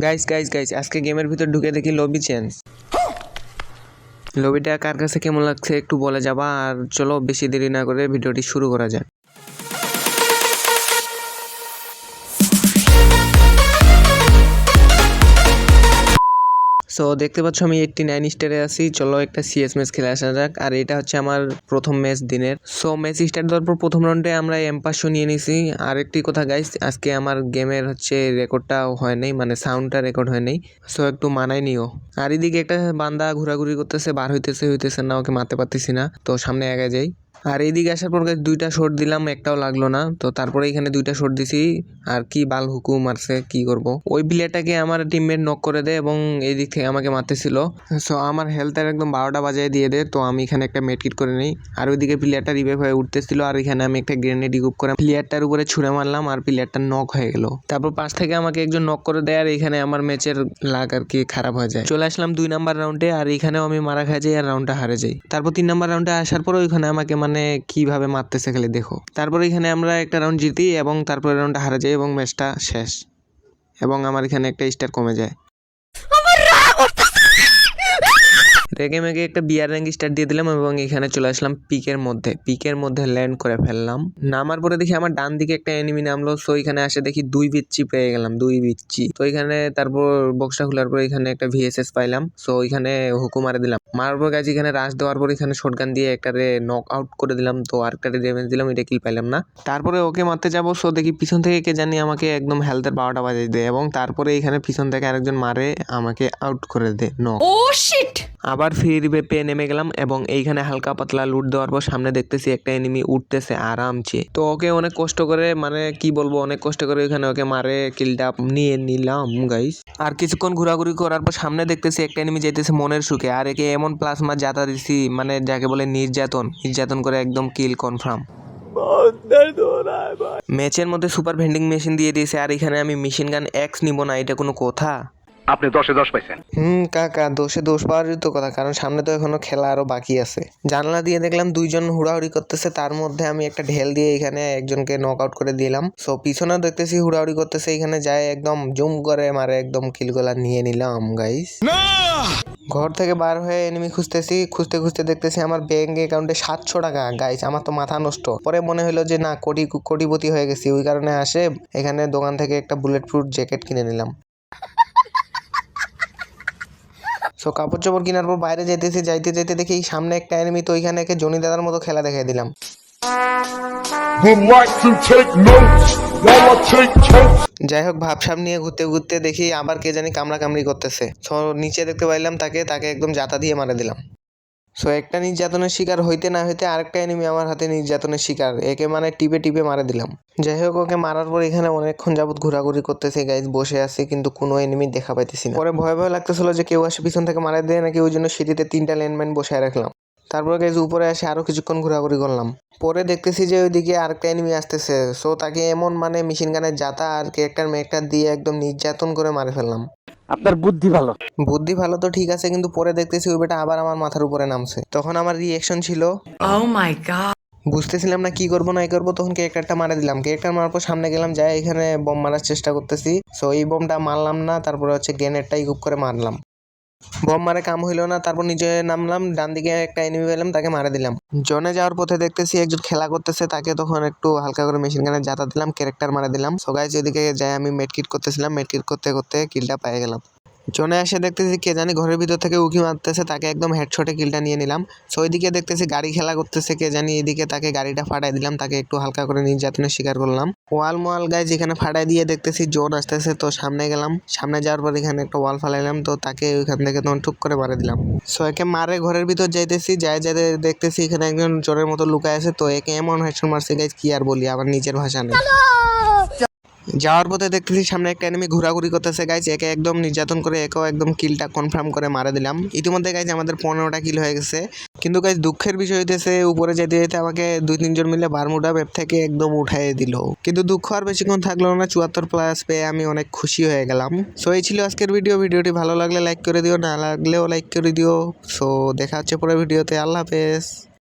Guys আজকে গেমের ভিতর ঢুকে দেখি লবি চেঞ্জ। লবিটা কার কাছে কেমন লাগছে একটু বলে যাবা, আর চলো বেশি দেরি না করে ভিডিওটি শুরু করা যাক। সো দেখতে পাচ্ছ আমি 89 স্টারে আছি। চলো একটা সিএস ম্যাচ খেলে আসা যাক। আর এটা হচ্ছে আমার প্রথম ম্যাচ দিনের। সো ম্যাচ স্টার্ট দেওয়ার পর প্রথম রাউন্ডে আমরা M500 নিয়ে নিছি। আর একটি কথা গাইস, আজকে আমার গেমের হচ্ছে রেকর্ডটা হয় নাই, মানে সাউন্ডটা রেকর্ড হয় নাই। সো একটু মানাই নিও। আর এদিকে একটা বান্দা ঘোরাঘুরি করতেছে, বার হইতেছে না, ওকে মারতে পারতেছি না, তো সামনে আগে যাই। আর এইদিকে আসার পর দুইটা শট দিলাম, একটাও লাগলো না। তো তারপরে এখানে দুইটা শট দিছি, আর কি বাল হুকুম মারছে, কি করব। ওই প্লেয়ারটাকে আমার টিমমেট নক করে দেয় এবং এই দিক থেকে আমাকে মারতেছিল। সো আমার হেলথের একদম 12টা বাজিয়ে দিয়ে দেয়। তো আমি এখানে একটা মেডকিট করে নিই। আর ওইদিকে প্লেয়ারটা রিভাইভ হয়ে উঠতেছিল, আর এখানে আমি একটা গ্রেনেড ইকুইপ করে প্লেয়ারটার উপরে ছুঁড়ে মারলাম, আর প্লেয়ারটা নক হয়ে গেল। তারপর পাশ থেকে আমাকে একজন নক করে দেয়, আর এখানে আমার ম্যাচের লাগ আর কি খারাপ হয়ে যায়। চলে আসলাম 2 নাম্বার রাউন্ডে, আর এখানেও আমি মারা খাই যাই আর রাউন্ডটা হারে যাই। তারপর 3 নাম্বার রাউন্ডে আসার পর ওইখানে আমাকে মানে কিভাবে মারতেছে খালি দেখো। তারপর এখানে আমরা একটা রাউন্ড জিতি এবং তারপরে রাউন্ডটা হারে যাই এবং ম্যাচটা শেষ, এবং আমার এখানে একটা স্টার কমে যায়। রেগে মেগে একটা বিয়ার র্যাঙ্ক স্টার্ট দিয়ে দিলাম এবং এখানে চলে আসলাম পিকের মধ্যে ল্যান্ড করে ফেললাম। নামার পরে দেখি আমার ডান দিকে একটা এনিমি নামলো। সো এখানে আসে দেখি 2 বিচ্ছি পেয়ে গেলাম, 2 বিচ্ছি। তো এখানে তারপর বক্সটা খোলার পর এখানে একটা VSS পাইলাম। সো এখানে হুকু মারে দিলাম। মারার পর গাছ এখানে রাশ দেওয়ার পর এখানে শটগান দিয়ে একটারে নক আউট করে দিলাম। তো আরেকটারে ড্যামেজ দিলাম, এটা কিল পাইলাম না। তারপরে ওকে মারতে যাবো। সো দেখি পিছন থেকে কে জানি আমাকে একদম হেলথের 12টা বাজিয়ে দেয়, এবং তারপরে এখানে পিছন থেকে আরেকজন মারে আমাকে আউট করে দেয় নক। ও শিট। আবার ফ্রি রিভাইভে নেমে গেলাম এবং এইখানে হালকা পাতলা লুট দেওয়ার পর সামনে দেখতেছি একটা এনিমি উঠতেছে আরামসে। তো ওকে অনেক কষ্ট করে, মানে কি বলবো, অনেক কষ্ট করে এখানে ওকে মারে কিলটা নিয়ে নিলাম গাইস। আর কিছুক্ষণ ঘোরাঘুরি করার পর সামনে দেখতেছি একটা এনিমি যাইতেছে মনের সুখে, আর একে এমন প্লাজমা জাতা দিছি, মানে যাকে বলে নির্যাতন করে একদম কিল কনফার্ম। ম্যাচের মধ্যে সুপার ভেন্ডিং মেশিন দিয়ে দিয়েছে, আর এখানে আমি মেশিন গান X নিব না, এটা কোনো কথা? আপনি 10-10 পাইছেন। কাকা 10-10 পাওয়ারই তো কথা, কারণ সামনে তো এখনো খেলা আরো বাকি আছে। জানলা দিয়ে দেখলাম 2জন হুড়াহুড়ি করতেছে, তার মধ্যে আমি একটা ঢেল দিয়ে এখানে একজনকে নক আউট করে দিলাম। সো পিছনেও দেখতেছি হুড়াহুড়ি করতেছে, এখানে যায় একদম জুম করে মারে একদম কিলগুলা নিয়ে নিলাম গাইস। ঘর থেকে বার হয়ে এনিমি খুঁজতে দেখতেছি আমার ব্যাংক অ্যাকাউন্টে 700 টাকা গাইস। আমার তো মাথা নষ্ট। পরে মনে হলো যে না, কোটিপতি হয়ে গেছি, ওই কারণে আসে এখানে দোকান থেকে একটা বুলেট প্রুফ জ্যাকেট কিনে নিলাম। সো কাপড় চোপড় কেনার পর বাইরে যাইতে দেখি সামনে একটা এনিমি। তো ওইখানে একে জনি দাদার মতো খেলা দেখাই দিলাম। যাই হোক, ভাবসাব নিয়ে ঘুরতে দেখি আবার কে জানি কামড়াকামড়ি করতেছে। সো নিচে দেখতে পাইলাম তাকে একদম জাতা দিয়ে মারা দিলাম। সো একটা নির্যাতনের শিকার হইতে না হইতে আরেকটা এনিমি আমার হাতে নির্যাতনের শিকার, একে মানে টিপে মারা দিলাম। যাই হোক, ওকে মারার পর এখানে অনেকক্ষণ যাবত ঘোরাঘুরি করতেছে গাইজ, বসে আছি কিন্তু কোনো এনিমি দেখা পাইতেছি না। পরে ভয় লাগতেছিল যে কেউ আসে পিছন থেকে মারা দেয় নাকি, ওই জন্য সিঁড়িতে 3টা ল্যান্ডমাইন বসায় রাখলাম। তারপর গাইজ উপরে এসে আরো কিছুক্ষণ ঘোরাঘুরি করলাম। পরে দেখতেছি যে ওইদিকে আরেকটা এনিমি আসতেছে। সো তাকে এমন মানে মেশিন গানের জাতা আর ক্যারেক্টার দিয়ে একদম নির্যাতন করে মারে ফেললাম। আপনার বুদ্ধি ভালো তো ঠিক আছে, কিন্তু পরে দেখতেছি ওই বেটা আবার আমার মাথার উপরে নামছে। তখন আমার রিঅ্যাকশন ছিল, ও মাই গড, বুঝতেছিলাম না কি করবো না করবো। তখন ক্যারেক্টারটা মারা দিলাম। ক্যারেক্টার মারার পর সামনে গেলাম, যাই এখানে বম মারার চেষ্টা করতেছি। সো এই বমটা মারলাম না, তারপরে হচ্ছে গ্রেনেডটা ইকুইপ করে মারলাম। বম মারে কাম হইলো না, তারপর নিচে নামলাম, ডান দিকে একটা এনিমি পেলাম, তাকে মারা দিলাম। জনে যাওয়ার পথে দেখতেছি একজন খেলা করতেছে, তাকে তখন একটু হালকা করে মেশিন গানে জাতা দিলাম, ক্যারেক্টার মারা দিলাম। সো গাইস এদিকে যাই আমি মেডকিট করতেছিলাম, মেডকিট করতে কিলটা পেয়ে গেলাম। জনে এসে দেখতেছি কে জানি ঘরের ভিতর থেকে উকি মারতেছে, তাকে একদম হেডশটে কিলটা নিয়ে নিলাম। সো ওইদিকে দেখতেছি গাড়ি খেলা করতেছে কে জানি, এদিকে তাকে গাড়িটা ফাটাই দিলাম, তাকে একটু হালকা করে নির্যাতনের শিকার করলাম। ওয়াল গায়ে যেখানে ফাটাই দিয়ে দেখতেছি জোন আসতেছে। তো সামনে গেলাম, সামনে যাওয়ার পর এখানে একটা ওয়াল ফালাইলাম, তো তাকে ওইখান থেকে তখন টুক করে মারে দিলাম। সো একে মারে ঘরের ভিতর যাইতেছি, যাই দেখতেছি এখানে একজন জোরের মতো লুকায় আছে। তো একে এমন হেডশট মারছে গাইজ, কি আর বলি, আমার নিজের ভাষা নেই। যাওয়ার পথে দেখতেছি সামনে একটা এনিমি ঘোরাঘুরি করতেছে গাইজ, একে একদম নির্যাতন করে একেও একদম কিলটা কনফার্ম করে মারা দিলাম। ইতিমধ্যে গাইজ আমাদের 15টা কিল হয়ে গেছে। কিন্তু গাইজ দুঃখের বিষয় হইতেছে উপরে যেতে আমাকে 2-3 জন মিলে বারমুডা ম্যাপ থেকে একদম উঠাই দিল। কিন্তু দুঃখ আর বেশিক্ষণ থাকলো না, 74+ পেয়ে আমি অনেক খুশি হয়ে গেলাম। সো এই ছিল আজকের ভিডিওটি ভালো লাগলে লাইক করে দিও, না লাগলেও লাইক করে দিও। সো দেখা হচ্ছে পরের ভিডিওতে। আল্লাহ হাফেজ।